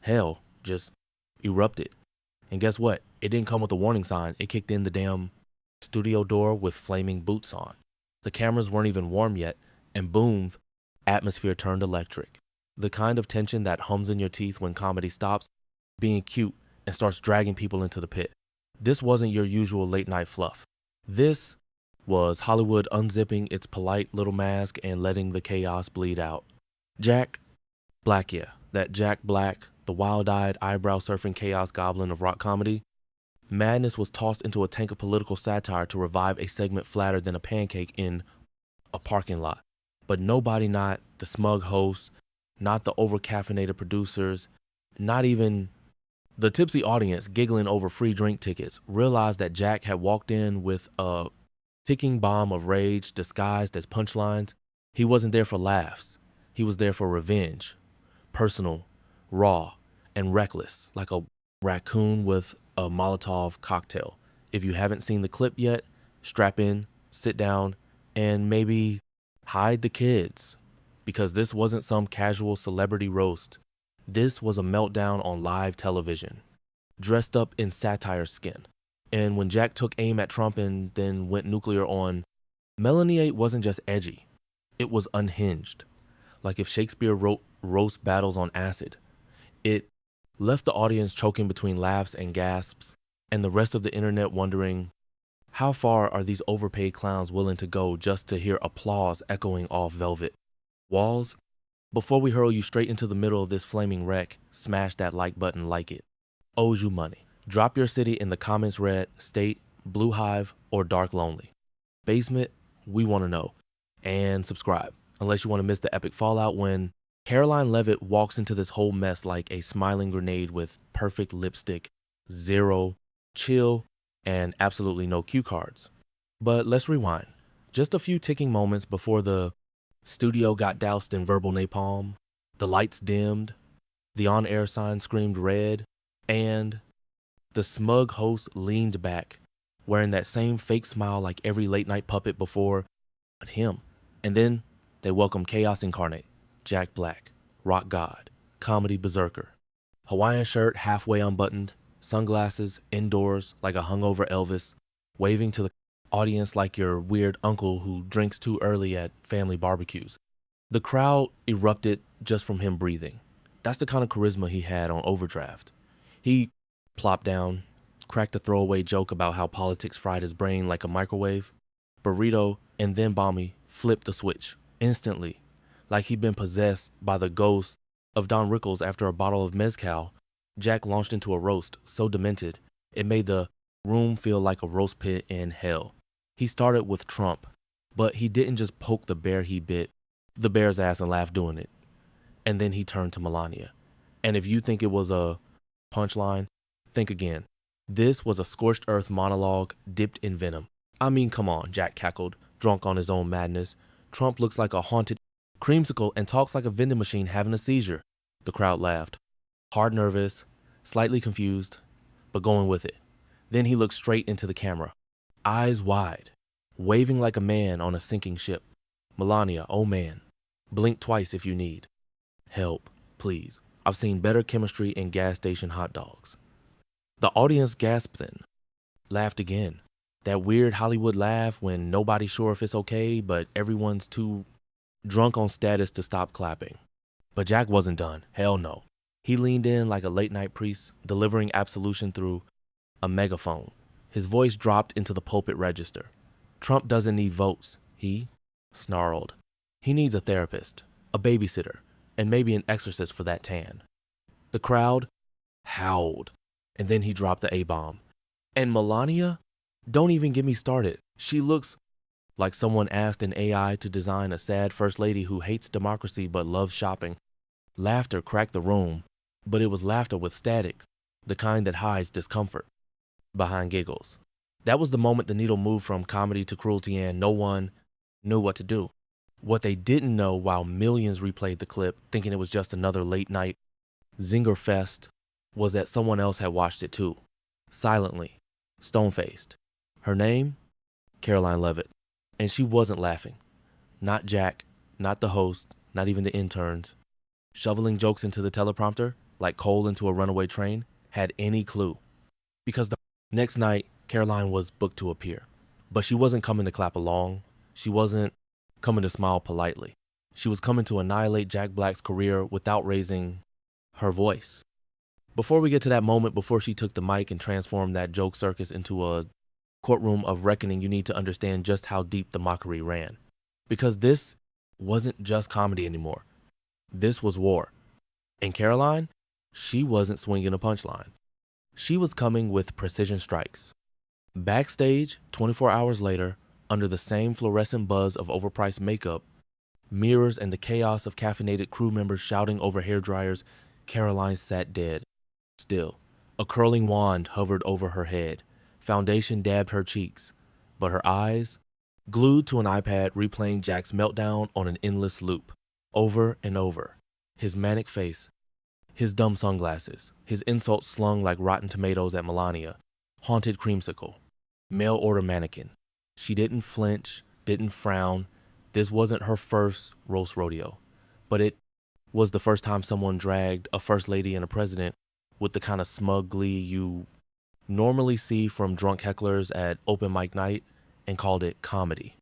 hell just erupted. And guess what? It didn't come with a warning sign. It kicked in the damn studio door with flaming boots on. The cameras weren't even warm yet, and boom, atmosphere turned electric. The kind of tension that hums in your teeth when comedy stops being cute and starts dragging people into the pit. This wasn't your usual late night fluff. This was Hollywood unzipping its polite little mask and letting the chaos bleed out. Jack Black, yeah, that Jack Black, the wild-eyed, eyebrow-surfing chaos goblin of rock comedy. Madness was tossed into a tank of political satire to revive a segment flatter than a pancake in a parking lot. But nobody, not the smug hosts, not the over-caffeinated producers, not even the tipsy audience giggling over free drink tickets, realized that Jack had walked in with a ticking bomb of rage disguised as punchlines. He wasn't there for laughs. He was there for revenge. Personal, raw, and reckless, like a raccoon with a Molotov cocktail. If you haven't seen the clip yet, strap in, sit down, and maybe hide the kids, because this wasn't some casual celebrity roast. This was a meltdown on live television, dressed up in satire skin. And when Jack took aim at Trump and then went nuclear on Melania, wasn't just edgy, it was unhinged. Like if Shakespeare wrote roast battles on acid. It left the audience choking between laughs and gasps, and the rest of the internet wondering, how far are these overpaid clowns willing to go just to hear applause echoing off velvet walls? Before we hurl you straight into the middle of this flaming wreck, smash that like button, like it owes you money. Drop your city in the comments, red, state, blue hive, or dark lonely. Basement, we want to know. And subscribe, unless you want to miss the epic fallout when Caroline Leavitt walks into this whole mess like a smiling grenade with perfect lipstick, zero chill, and absolutely no cue cards. But let's rewind. Just a few ticking moments before the studio got doused in verbal napalm, the lights dimmed, the on-air sign screamed red, and the smug host leaned back, wearing that same fake smile like every late-night puppet before, but him. And then they welcomed chaos incarnate. Jack Black, rock god, comedy berserker. Hawaiian shirt halfway unbuttoned, sunglasses, indoors like a hungover Elvis, waving to the audience like your weird uncle who drinks too early at family barbecues. The crowd erupted just from him breathing. That's the kind of charisma he had on overdraft. He plopped down, cracked a throwaway joke about how politics fried his brain like a microwave. Burrito and then Bommy flipped the switch instantly, like he'd been possessed by the ghost of Don Rickles after a bottle of mezcal. Jack launched into a roast so demented, it made the room feel like a roast pit in hell. He started with Trump, but he didn't just poke the bear, he bit the bear's ass and laughed doing it. And then he turned to Melania. And if you think it was a punchline, think again. This was a scorched earth monologue dipped in venom. I mean, come on, Jack cackled, drunk on his own madness. Trump looks like a haunted creamsicle and talks like a vending machine having a seizure. The crowd laughed, hard nervous, slightly confused, but going with it. Then he looked straight into the camera, eyes wide, waving like a man on a sinking ship. Melania, oh man, blink twice if you need. Help, please. I've seen better chemistry in gas station hot dogs. The audience gasped then, laughed again. That weird Hollywood laugh when nobody's sure if it's okay, but everyone's too drunk on status to stop clapping. But Jack wasn't done. Hell no. He leaned in like a late-night priest, delivering absolution through a megaphone. His voice dropped into the pulpit register. Trump doesn't need votes. He snarled. He needs a therapist, a babysitter, and maybe an exorcist for that tan. The crowd howled, and then he dropped the A-bomb. And Melania? Don't even get me started. She looks like someone asked an AI to design a sad first lady who hates democracy but loves shopping. Laughter cracked the room, but it was laughter with static, the kind that hides discomfort behind giggles. That was the moment the needle moved from comedy to cruelty and no one knew what to do. What they didn't know while millions replayed the clip thinking it was just another late night zinger fest was that someone else had watched it too. Silently, stone-faced. Her name? Caroline Leavitt. And she wasn't laughing. Not Jack, not the host, not even the interns. Shoveling jokes into the teleprompter? like coal into a runaway train, had any clue. Because the next night, Caroline was booked to appear. But she wasn't coming to clap along. She wasn't coming to smile politely. She was coming to annihilate Jack Black's career without raising her voice. Before we get to that moment, before she took the mic and transformed that joke circus into a courtroom of reckoning, you need to understand just how deep the mockery ran. Because this wasn't just comedy anymore. This was war. And Caroline, she wasn't swinging a punchline. She was coming with precision strikes. Backstage, 24 hours later, under the same fluorescent buzz of overpriced makeup, mirrors, and the chaos of caffeinated crew members shouting over hair dryers, Caroline sat dead. Still, a curling wand hovered over her head. Foundation dabbed her cheeks, but her eyes, glued to an iPad replaying Jack's meltdown on an endless loop, over and over. His manic face, his dumb sunglasses, his insults slung like rotten tomatoes at Melania, haunted creamsicle, mail order mannequin. She didn't flinch, didn't frown. This wasn't her first roast rodeo, but it was the first time someone dragged a first lady and a president with the kind of smug glee you normally see from drunk hecklers at open mic night and called it comedy.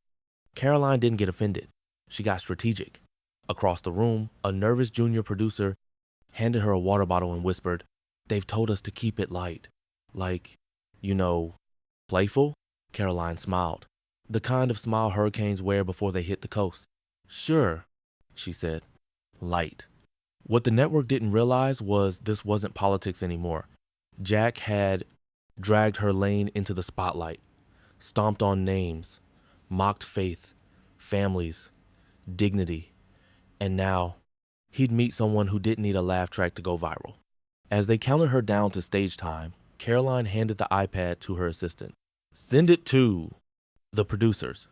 Caroline didn't get offended. She got strategic. Across the room, a nervous junior producer handed her a water bottle and whispered, "They've told us to keep it light. Like, playful?" Caroline smiled. The kind of smile hurricanes wear before they hit the coast. "Sure," she said. Light. What the network didn't realize was this wasn't politics anymore. Jack had dragged her lane into the spotlight, stomped on names, mocked faith, families, dignity, and now he'd meet someone who didn't need a laugh track to go viral. As they counted her down to stage time, Caroline handed the iPad to her assistant. "Send it to the producers.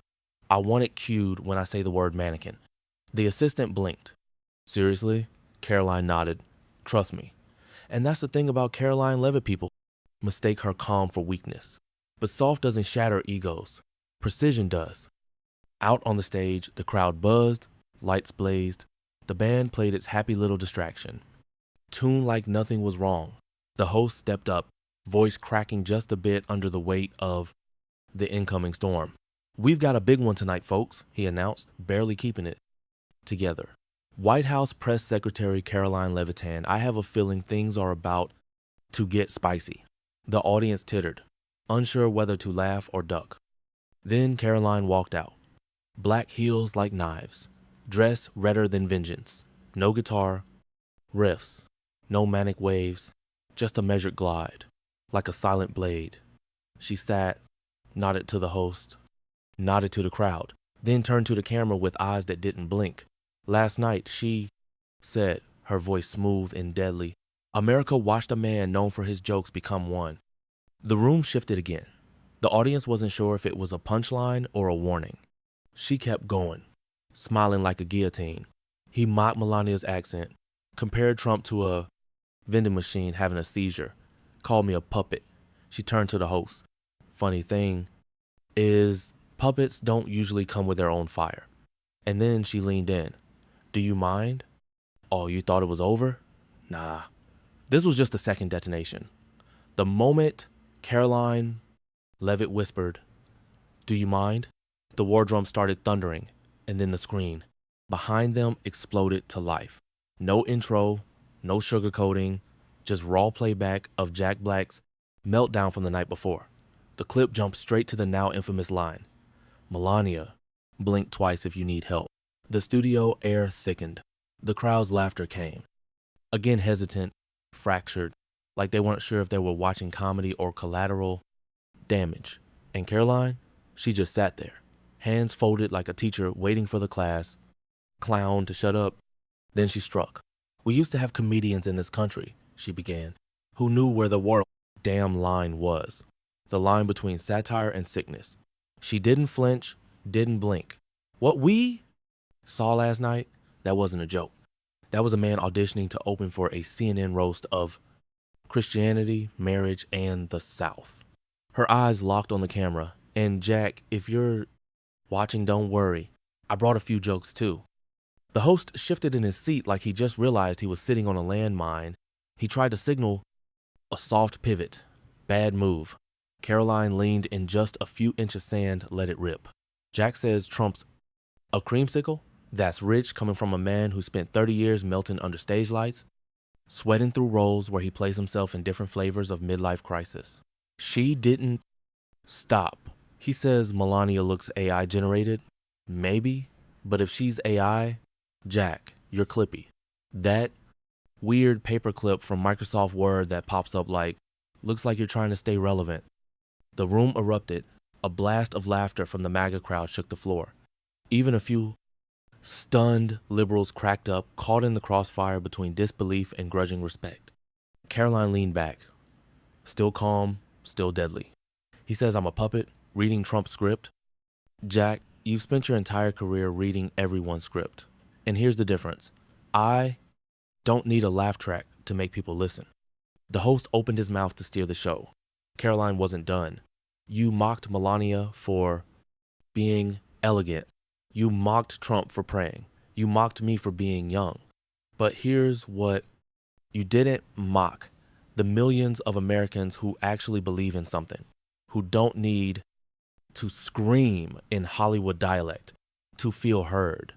I want it cued when I say the word mannequin." The assistant blinked. "Seriously?" Caroline nodded. "Trust me." And that's the thing about Caroline Leavitt people. Mistake her calm for weakness. But soft doesn't shatter egos. Precision does. Out on the stage, the crowd buzzed, lights blazed. The band played its happy little distraction. Tuned like nothing was wrong. The host stepped up, voice cracking just a bit under the weight of the incoming storm. "We've got a big one tonight, folks," he announced, barely keeping it together. "White House Press Secretary Caroline Levitan, I have a feeling things are about to get spicy." The audience tittered, unsure whether to laugh or duck. Then Caroline walked out. Black heels like knives, dress redder than vengeance. No guitar, riffs, no manic waves, just a measured glide, like a silent blade. She sat, nodded to the host, nodded to the crowd, then turned to the camera with eyes that didn't blink. "Last night, she said," her voice smooth and deadly, "America watched a man known for his jokes become one." The room shifted again. The audience wasn't sure if it was a punchline or a warning. She kept going, smiling like a guillotine. He mocked Melania's accent, compared Trump to a vending machine having a seizure, called me a puppet. She turned to the host. "Funny thing is, puppets don't usually come with their own fire." And then she leaned in. "Do you mind? Oh, you thought it was over? Nah." This was just the second detonation. The moment Caroline Leavitt whispered, "Do you mind?" the war drum started thundering, and then the screen behind them exploded to life. No intro, no sugarcoating, just raw playback of Jack Black's meltdown from the night before. The clip jumped straight to the now infamous line, "Melania, blink twice if you need help." The studio air thickened. The crowd's laughter came. Again hesitant, fractured, like they weren't sure if they were watching comedy or collateral damage. And Caroline, she just sat there, hands folded like a teacher waiting for the class clown to shut up. Then she struck. "We used to have comedians in this country," she began, "who knew where the war damn line was. The line between satire and sickness." She didn't flinch, didn't blink. What we saw last night, that wasn't a joke. That was a man auditioning to open for a CNN roast of Christianity, marriage, and the South. Her eyes locked on the camera. "And Jack, if you're watching, don't worry. I brought a few jokes too." The host shifted in his seat like he just realized he was sitting on a landmine He tried to signal a soft pivot. Bad move. Caroline leaned in just a few inches sand, let it rip. Jack says Trump's a creamsicle? That's rich coming from a man who spent 30 years melting under stage lights, sweating through roles where he plays himself in different flavors of midlife crisis. She didn't stop. He says Melania looks AI generated. Maybe, but if she's AI, Jack, you're Clippy. That weird paperclip from Microsoft Word that pops up like, looks like you're trying to stay relevant. The room erupted. A blast of laughter from the MAGA crowd shook the floor. Even a few stunned liberals cracked up, caught in the crossfire between disbelief and grudging respect. Caroline leaned back, still calm, still deadly. He says, I'm a puppet, reading Trump's script. Jack, you've spent your entire career reading everyone's script. And here's the difference. I don't need a laugh track to make people listen. The host opened his mouth to steer the show. Caroline wasn't done. You mocked Melania for being elegant. You mocked Trump for praying. You mocked me for being young. But here's what you didn't mock: the millions of Americans who actually believe in something, who don't need to scream in Hollywood dialect to feel heard,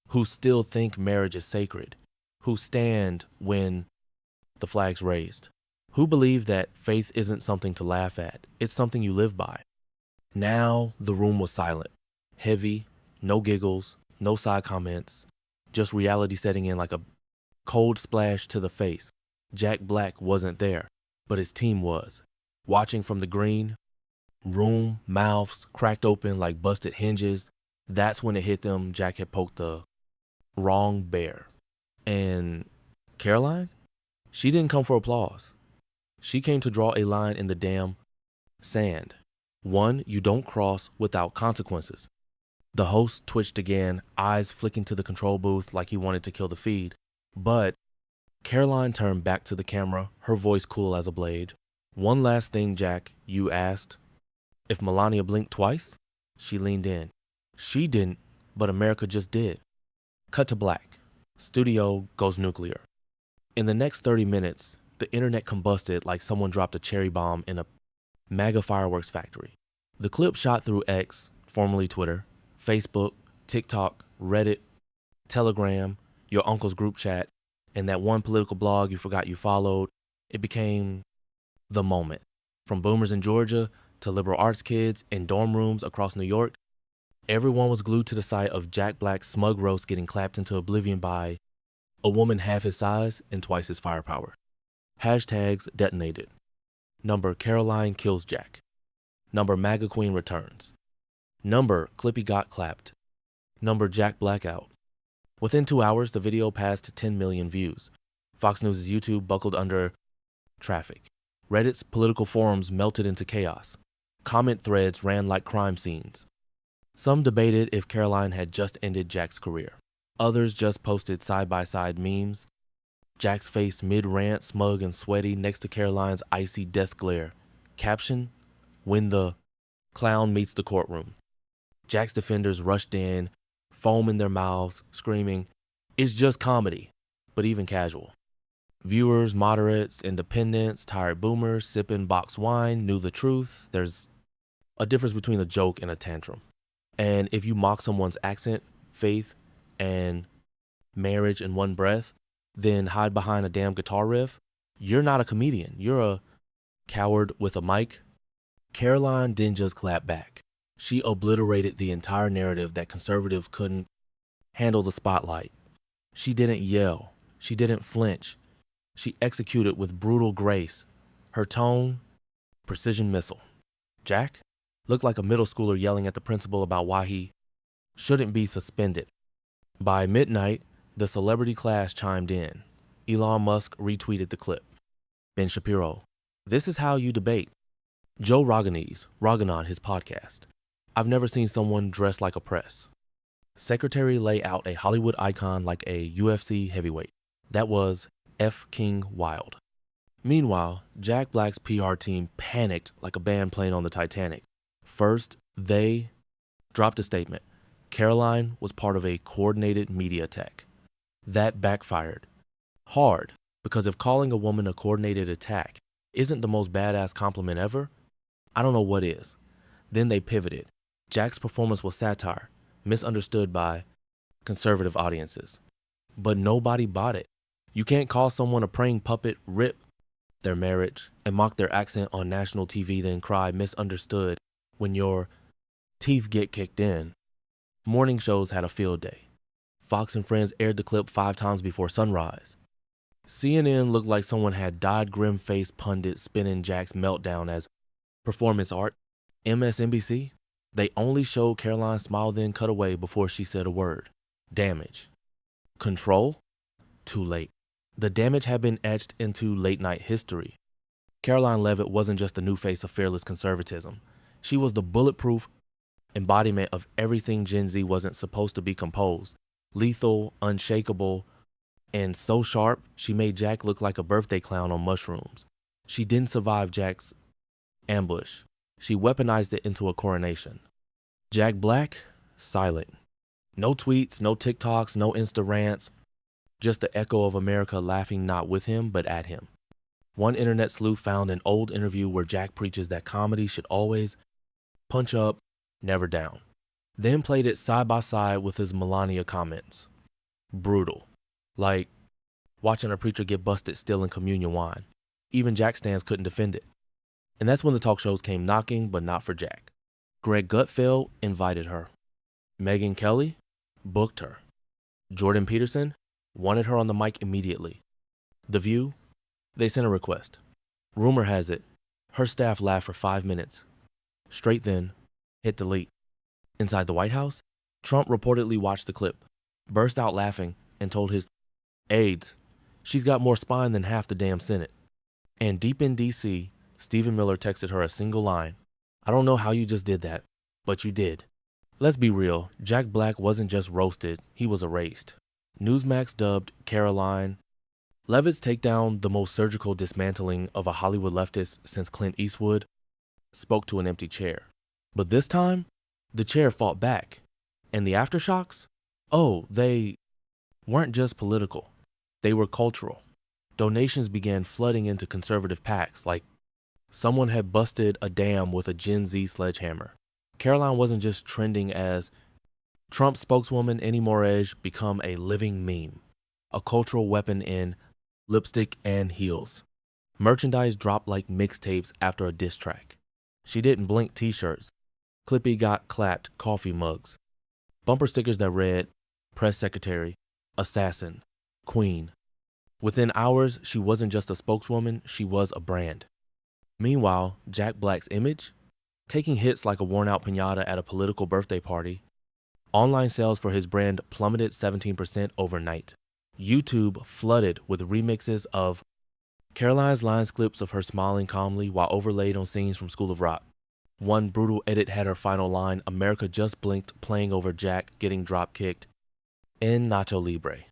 who still think marriage is sacred, who stand when the flag's raised, who believe that faith isn't something to laugh at, it's something you live by. Now the room was silent, heavy, no giggles, no side comments, just reality setting in like a cold splash to the face. Jack Black wasn't there, but his team was. Watching from the green room, mouths cracked open like busted hinges. That's when it hit them. Jack had poked the wrong bear. And Caroline? She didn't come for applause. She came to draw a line in the damn sand. One you don't cross without consequences. The host twitched again, eyes flicking to the control booth like he wanted to kill the feed. But Caroline turned back to the camera, her voice cool as a blade. One last thing, Jack, you asked. If Melania blinked twice? She leaned in. She didn't, but America just did. Cut to black. Studio goes nuclear. In the next 30 minutes, the internet combusted like someone dropped a cherry bomb in a MAGA fireworks factory. The clip shot through X, formerly Twitter, Facebook, TikTok, Reddit, Telegram, your uncle's group chat, and that one political blog you forgot you followed. It became the moment. From boomers in Georgia to liberal arts kids in dorm rooms across New York, everyone was glued to the sight of Jack Black's smug roast getting clapped into oblivion by a woman half his size and twice his firepower. Hashtags detonated. Number Caroline kills Jack. Number MAGA Queen returns. Number Clippy got clapped. Number Jack Blackout. Within 2 hours, the video passed 10 million views. Fox News' YouTube buckled under traffic. Reddit's political forums melted into chaos. Comment threads ran like crime scenes. Some debated if Caroline had just ended Jack's career. Others just posted side-by-side memes. Jack's face mid-rant, smug and sweaty next to Caroline's icy death glare. Caption: when the clown meets the courtroom. Jack's defenders rushed in, foam in their mouths, screaming, it's just comedy, but even casual. Viewers, moderates, independents, tired boomers sipping box wine knew the truth. There's a difference between a joke and a tantrum. And if you mock someone's accent, faith, and marriage in one breath, then hide behind a damn guitar riff, you're not a comedian. You're a coward with a mic. Caroline didn't just clap back. She obliterated the entire narrative that conservatives couldn't handle the spotlight. She didn't yell. She didn't flinch. She executed with brutal grace. Her tone, precision missile. Jack looked like a middle schooler yelling at the principal about why he shouldn't be suspended. By midnight, the celebrity class chimed in. Elon Musk retweeted the clip. Ben Shapiro: this is how you debate. Joe Rogan on his podcast: I've never seen someone dressed like a press. Secretary lay out a Hollywood icon like a UFC heavyweight. That was F. King Wild. Meanwhile, Jack Black's PR team panicked like a band playing on the Titanic. First, they dropped a statement. Caroline was part of a coordinated media attack. That backfired hard. Because if calling a woman a coordinated attack isn't the most badass compliment ever, I don't know what is. Then they pivoted. Jack's performance was satire, misunderstood by conservative audiences. But nobody bought it. You can't call someone a praying puppet, rip their marriage, and mock their accent on national TV, then cry misunderstood when your teeth get kicked in. Morning shows had a field day. Fox and Friends aired the clip 5 times before sunrise. CNN looked like someone had dyed grim-faced pundits spinning Jack's meltdown as performance art. MSNBC, they only showed Caroline smile then cut away before she said a word. Damage. Control? Too late. The damage had been etched into late-night history. Caroline Leavitt wasn't just the new face of fearless conservatism. She was the bulletproof embodiment of everything Gen Z wasn't supposed to be composed. Lethal, unshakable, and so sharp, she made Jack look like a birthday clown on mushrooms. She didn't survive Jack's ambush. She weaponized it into a coronation. Jack Black, silent. No tweets, no TikToks, no Insta rants. Just the echo of America laughing not with him, but at him. One internet sleuth found an old interview where Jack preaches that comedy should always punch up, never down. Then played it side by side with his Melania comments. Brutal. Like watching a preacher get busted stealing communion wine. Even Jack stands couldn't defend it. And that's when the talk shows came knocking, but not for Jack. Greg Gutfeld invited her. Megyn Kelly booked her. Jordan Peterson wanted her on the mic immediately. The View, they sent a request. Rumor has it, her staff laughed for 5 minutes. Straight then, hit delete. Inside the White House, Trump reportedly watched the clip, burst out laughing, and told his aides, she's got more spine than half the damn Senate. And deep in D.C., Stephen Miller texted her a single line. I don't know how you just did that, but you did. Let's be real, Jack Black wasn't just roasted, he was erased. Newsmax dubbed Caroline Leavitt's takedown the most surgical dismantling of a Hollywood leftist since Clint Eastwood spoke to an empty chair. But this time, the chair fought back. And the aftershocks? Oh, they weren't just political. They were cultural. Donations began flooding into conservative PACs like someone had busted a dam with a Gen Z sledgehammer. Caroline wasn't just trending as Trump spokeswoman anymore as become a living meme, a cultural weapon in lipstick and heels. Merchandise dropped like mixtapes after a diss track. She didn't blink t-shirts. Clippy got clapped coffee mugs. Bumper stickers that read, Press Secretary, Assassin, Queen. Within hours, she wasn't just a spokeswoman, she was a brand. Meanwhile, Jack Black's image? Taking hits like a worn-out piñata at a political birthday party. Online sales for his brand plummeted 17% overnight. YouTube flooded with remixes of Caroline's lines clips of her smiling calmly while overlaid on scenes from School of Rock. One brutal edit had her final line, America just blinked, playing over Jack getting drop-kicked in Nacho Libre.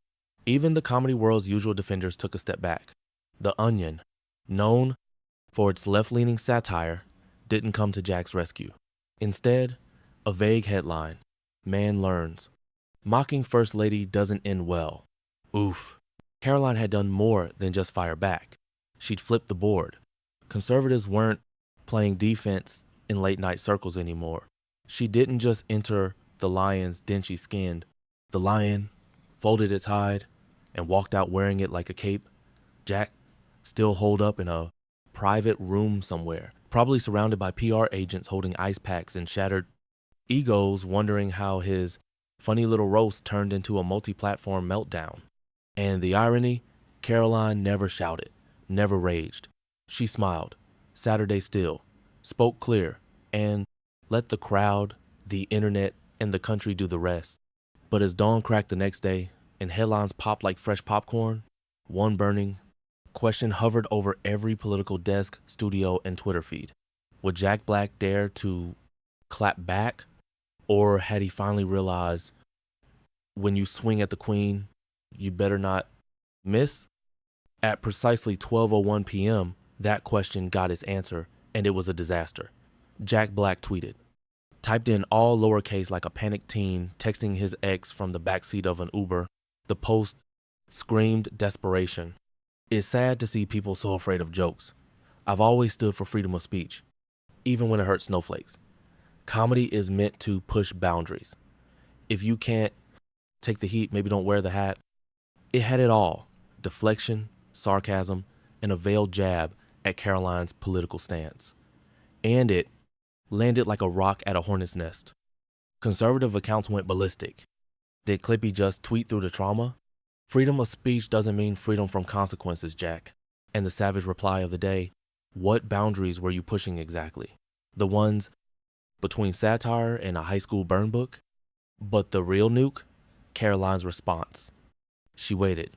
Even the comedy world's usual defenders took a step back. The Onion, known for its left-leaning satire, didn't come to Jack's rescue. Instead, a vague headline, Man Learns. Mocking First Lady doesn't end well. Oof. Caroline had done more than just fire back. She'd flipped the board. Conservatives weren't playing defense in late-night circles anymore. She didn't just enter the lion's den she skinned. The lion folded its hide and walked out wearing it like a cape. Jack, still holed up in a private room somewhere, probably surrounded by PR agents holding ice packs and shattered egos, wondering how his funny little roast turned into a multi-platform meltdown. And the irony, Caroline never shouted, never raged. She smiled, Saturday still, spoke clear, and let the crowd, the internet, and the country do the rest. But as dawn cracked the next day, and headlines popped like fresh popcorn, one burning question hovered over every political desk, studio, and Twitter feed. Would Jack Black dare to clap back? Or had he finally realized when you swing at the queen, you better not miss? At precisely 12:01 p.m., that question got its answer, and it was a disaster. Jack Black tweeted, typed in all lowercase like a panicked teen texting his ex from the backseat of an Uber. The post screamed desperation. It's sad to see people so afraid of jokes. I've always stood for freedom of speech, even when it hurts snowflakes. Comedy is meant to push boundaries. If you can't take the heat, maybe don't wear the hat. It had it all: deflection, sarcasm, and a veiled jab at Caroline's political stance. And it landed like a rock at a hornet's nest. Conservative accounts went ballistic. Did Clippy just tweet through the trauma? Freedom of speech doesn't mean freedom from consequences, Jack. And the savage reply of the day: what boundaries were you pushing exactly? The ones between satire and a high school burn book? But the real nuke? Caroline's response. She waited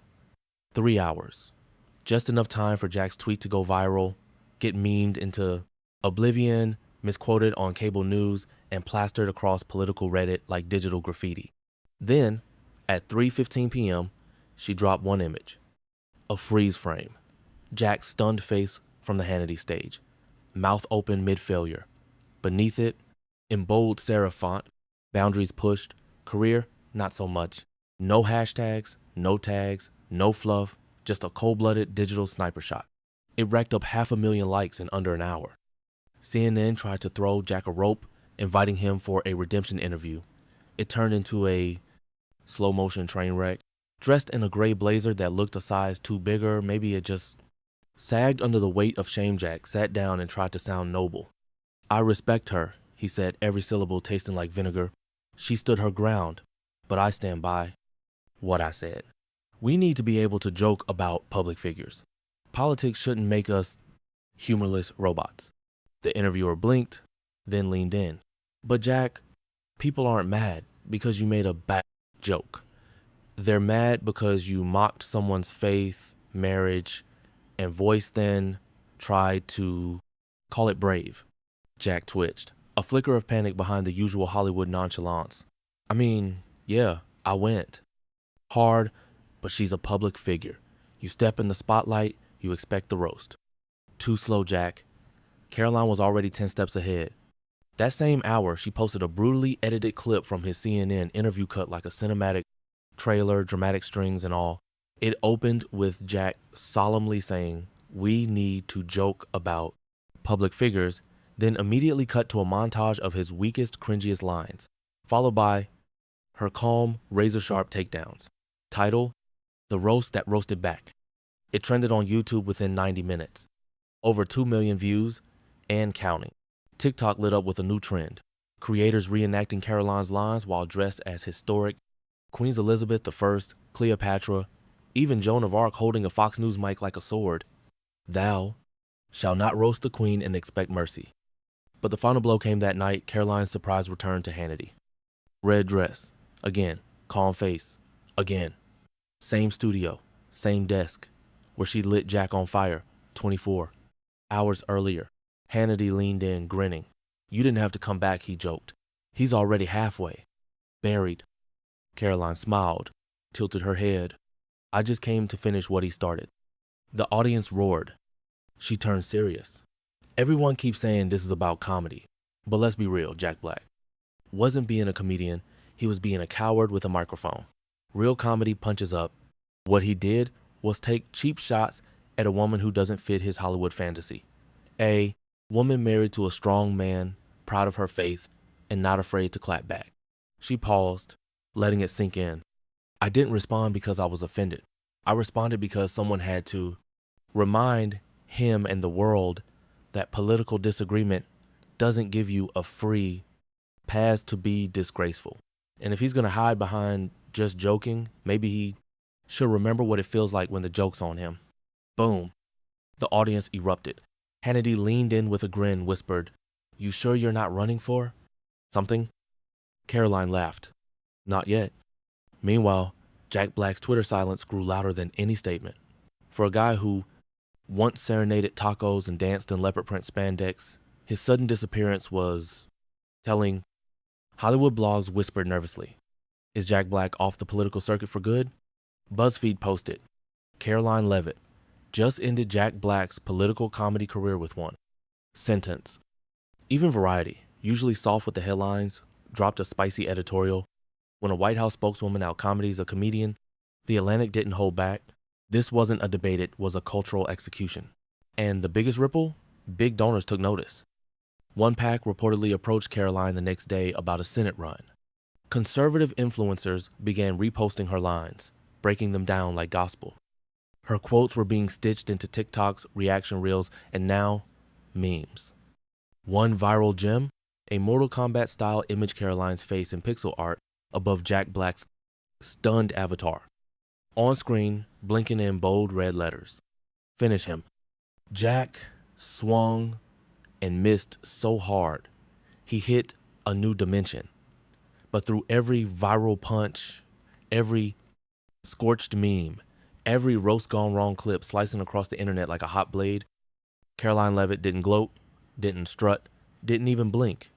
3 hours. Just enough time for Jack's tweet to go viral, get memed into oblivion, misquoted on cable news, and plastered across political Reddit like digital graffiti. Then, at 3:15 p.m., she dropped one image. A freeze frame. Jack's stunned face from the Hannity stage. Mouth open mid-failure. Beneath it, in bold serif font, boundaries pushed, career, not so much. No hashtags, no tags, no fluff, just a cold-blooded digital sniper shot. It racked up 500,000 likes in under an hour. CNN tried to throw Jack a rope, inviting him for a redemption interview. It turned into a slow-motion train wreck. Dressed in a gray blazer that looked a size too big, or maybe it just sagged under the weight of shame. Jack sat down and tried to sound noble. I respect her, he said, every syllable tasting like vinegar. She stood her ground, but I stand by what I said. We need to be able to joke about public figures. Politics shouldn't make us humorless robots. The interviewer blinked, then leaned in. But Jack, people aren't mad because you made a bad joke. They're mad because you mocked someone's faith, marriage, and voice, then tried to call it brave. Jack twitched, a flicker of panic behind the usual Hollywood nonchalance. I mean, yeah, I went hard, but she's a public figure. You step in the spotlight, you expect the roast. Too slow, Jack. Caroline was already 10 steps ahead. That same hour, she posted a brutally edited clip from his CNN interview cut like a cinematic trailer, dramatic strings and all. It opened with Jack solemnly saying, "We need to joke about public figures," then immediately cut to a montage of his weakest, cringiest lines, followed by her calm, razor-sharp takedowns. Title: The Roast That Roasted Back. It trended on YouTube within 90 minutes. Over 2 million views and counting. TikTok lit up with a new trend. Creators reenacting Caroline's lines while dressed as historic Queens Elizabeth I, Cleopatra, even Joan of Arc holding a Fox News mic like a sword. Thou shalt not roast the queen and expect mercy. But the final blow came that night, Caroline's surprise return to Hannity. Red dress. Again. Calm face. Again. Same studio. Same desk. Where she lit Jack on fire 24 hours earlier. Hannity leaned in, grinning. You didn't have to come back, he joked. He's already halfway. Buried. Caroline smiled, tilted her head. I just came to finish what he started. The audience roared. She turned serious. Everyone keeps saying this is about comedy. But let's be real, Jack Black wasn't being a comedian, he was being a coward with a microphone. Real comedy punches up. What he did was take cheap shots at a woman who doesn't fit his Hollywood fantasy. A woman married to a strong man, proud of her faith, and not afraid to clap back. She paused, letting it sink in. I didn't respond because I was offended. I responded because someone had to remind him and the world that political disagreement doesn't give you a free pass to be disgraceful. And if he's going to hide behind just joking, maybe he should remember what it feels like when the joke's on him. Boom. The audience erupted. Hannity leaned in with a grin, whispered, "You sure you're not running for something?" Caroline laughed. Not yet. Meanwhile, Jack Black's Twitter silence grew louder than any statement. For a guy who once serenaded tacos and danced in leopard print spandex, his sudden disappearance was telling. Hollywood blogs whispered nervously. Is Jack Black off the political circuit for good? BuzzFeed posted, Caroline Leavitt just ended Jack Black's political comedy career with one sentence. Even Variety, usually soft with the headlines, dropped a spicy editorial. When a White House spokeswoman out comedies a comedian, The Atlantic didn't hold back. This wasn't a debate, it was a cultural execution. And the biggest ripple? Big donors took notice. One PAC reportedly approached Caroline the next day about a Senate run. Conservative influencers began reposting her lines, breaking them down like gospel. Her quotes were being stitched into TikToks, reaction reels, and now, memes. One viral gem, a Mortal Kombat-style image Caroline's face in pixel art above Jack Black's stunned avatar. On screen, blinking in bold red letters. Finish him. Jack swung and missed so hard, he hit a new dimension. But through every viral punch, every scorched meme, every roast gone wrong clip slicing across the internet like a hot blade, Caroline Leavitt didn't gloat, didn't strut, didn't even blink.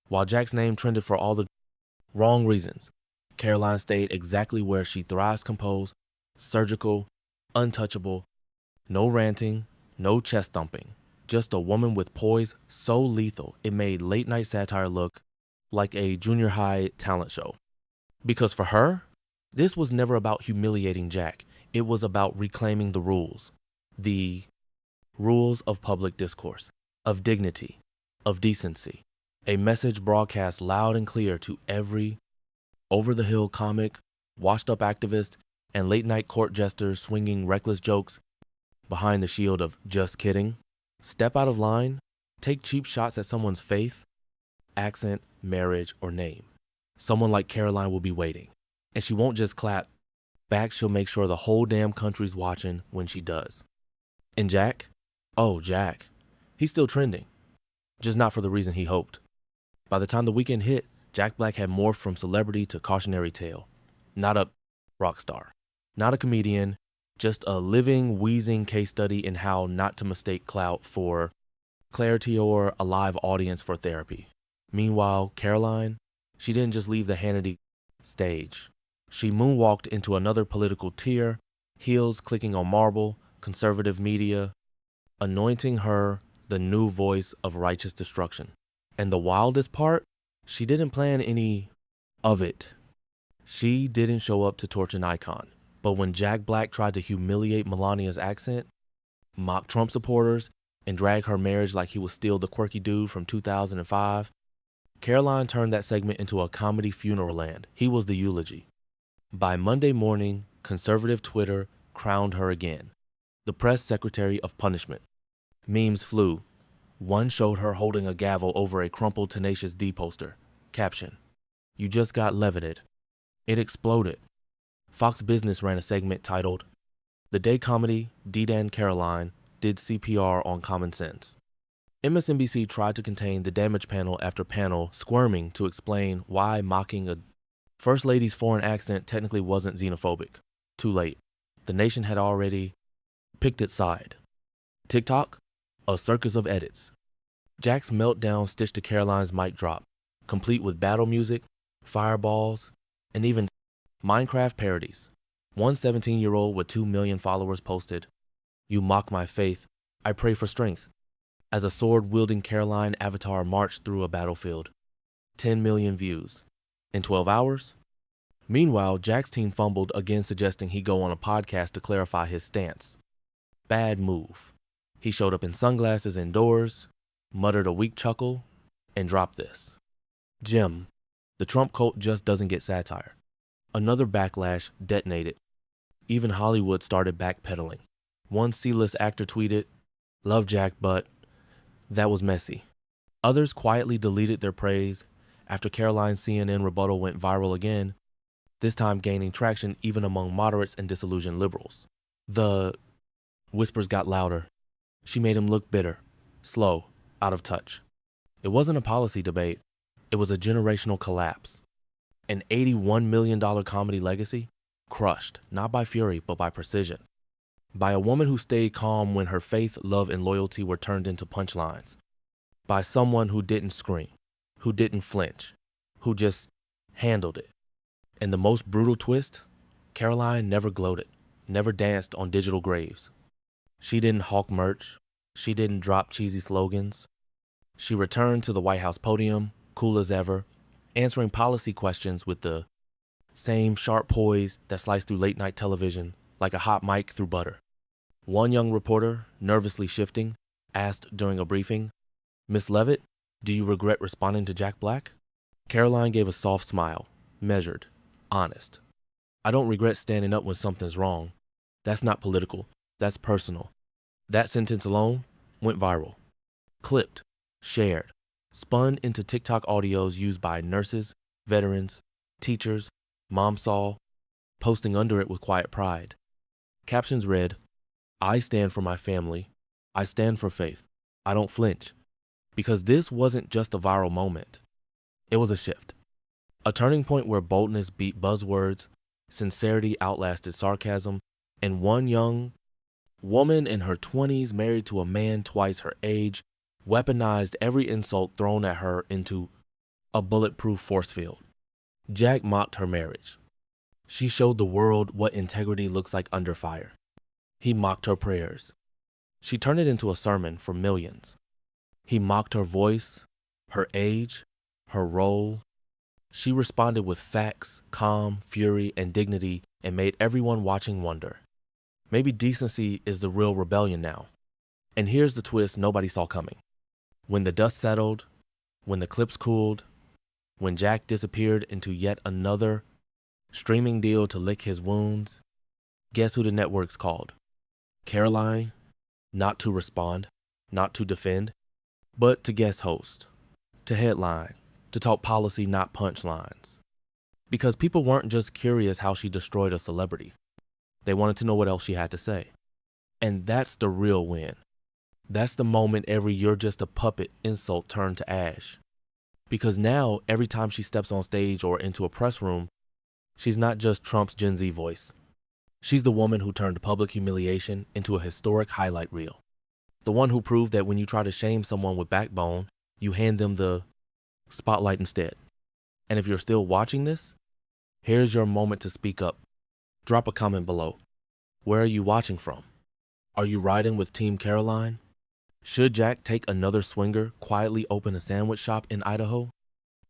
While Jack's name trended for all the wrong reasons, Caroline stayed exactly where she thrives, composed, surgical, untouchable, no ranting, no chest thumping, just a woman with poise so lethal it made late night satire look like a junior high talent show. Because for her, this was never about humiliating Jack. It was about reclaiming the rules of public discourse, of dignity, of decency. A message broadcast loud and clear to every over-the-hill comic, washed-up activist, and late-night court jester swinging reckless jokes behind the shield of just kidding. Step out of line, take cheap shots at someone's faith, accent, marriage, or name. Someone like Caroline will be waiting. And she won't just clap back, she'll make sure the whole damn country's watching when she does. And Jack? Oh, Jack. He's still trending. Just not for the reason he hoped. By the time the weekend hit, Jack Black had morphed from celebrity to cautionary tale. Not a rock star. Not a comedian. Just a living, wheezing case study in how not to mistake clout for clarity or a live audience for therapy. Meanwhile, Caroline, she didn't just leave the Hannity stage. She moonwalked into another political tier, heels clicking on marble, conservative media, anointing her the new voice of righteous destruction. And the wildest part, she didn't plan any of it. She didn't show up to torch an icon. But when Jack Black tried to humiliate Melania's accent, mock Trump supporters, and drag her marriage like he was still the quirky dude from 2005, Caroline turned that segment into a comedy funeral land. He was the eulogy. By Monday morning, conservative Twitter crowned her again, the press secretary of punishment. Memes flew. One showed her holding a gavel over a crumpled Tenacious D poster. Caption: "You just got Leavitt." It exploded. Fox Business ran a segment titled, "The Day Comedy D-Dan Caroline Did CPR on Common Sense." MSNBC tried to contain the damage panel after panel squirming to explain why mocking a First Lady's foreign accent technically wasn't xenophobic. Too late. The nation had already picked its side. TikTok? A circus of edits. Jack's meltdown stitched to Caroline's mic drop, complete with battle music, fireballs, and even Minecraft parodies. One 17-year-old with 2 million followers posted, "You mock my faith, I pray for strength," as a sword-wielding Caroline avatar marched through a battlefield. 10 million views. In 12 hours? Meanwhile, Jack's team fumbled, again suggesting he go on a podcast to clarify his stance. Bad move. He showed up in sunglasses indoors, muttered a weak chuckle, and dropped this. Jim, the Trump cult just doesn't get satire. Another backlash detonated. Even Hollywood started backpedaling. One C-list actor tweeted, "Love Jack, but that was messy." Others quietly deleted their praise after Caroline's CNN rebuttal went viral again, this time gaining traction even among moderates and disillusioned liberals. The whispers got louder. She made him look bitter, slow, out of touch. It wasn't a policy debate. It was a generational collapse. An $81 million comedy legacy, crushed, not by fury, but by precision. By a woman who stayed calm when her faith, love, and loyalty were turned into punchlines. By someone who didn't scream, who didn't flinch, who just handled it. And the most brutal twist, Caroline never gloated, never danced on digital graves. She didn't hawk merch. She didn't drop cheesy slogans. She returned to the White House podium, cool as ever, answering policy questions with the same sharp poise that sliced through late-night television like a hot mic through butter. One young reporter, nervously shifting, asked during a briefing, "Miss Leavitt, do you regret responding to Jack Black?" Caroline gave a soft smile, measured, honest. "I don't regret standing up when something's wrong. That's not political. That's personal." That sentence alone went viral. Clipped, shared, spun into TikTok audios used by nurses, veterans, teachers, mom saw, posting under it with quiet pride. Captions read, "I stand for my family. I stand for faith. I don't flinch." Because this wasn't just a viral moment. It was a shift. A turning point where boldness beat buzzwords, sincerity outlasted sarcasm, and one young woman in her 20s married to a man twice her age weaponized every insult thrown at her into a bulletproof force field. Jack mocked her marriage. She showed the world what integrity looks like under fire. He mocked her prayers. She turned it into a sermon for millions. He mocked her voice, her age, her role. She responded with facts, calm, fury, and dignity, and made everyone watching wonder. Maybe decency is the real rebellion now. And here's the twist nobody saw coming. When the dust settled, when the clips cooled, when Jack disappeared into yet another streaming deal to lick his wounds, guess who the networks called? Caroline, not to respond, not to defend, but to guest host, to headline, to talk policy, not punchlines. Because people weren't just curious how she destroyed a celebrity. They wanted to know what else she had to say. And that's the real win. That's the moment every "you're just a puppet" insult turned to ash. Because now, every time she steps on stage or into a press room, she's not just Trump's Gen Z voice. She's the woman who turned public humiliation into a historic highlight reel. The one who proved that when you try to shame someone with backbone, you hand them the spotlight instead. And if you're still watching this, here's your moment to speak up. Drop a comment below. Where are you watching from? Are you riding with Team Caroline? Should Jack take another swinger, quietly open a sandwich shop in Idaho?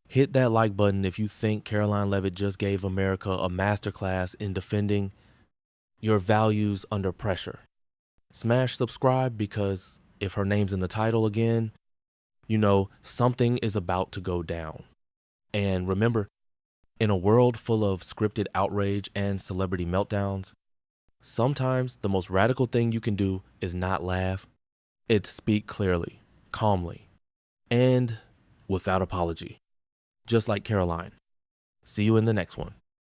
Hit that like button if you think Caroline Leavitt just gave America a masterclass in defending your values under pressure. Smash subscribe because if her name's in the title again, you know something is about to go down. And remember, in a world full of scripted outrage and celebrity meltdowns, sometimes the most radical thing you can do is not laugh. It's speak clearly, calmly, and without apology. Just like Caroline. See you in the next one.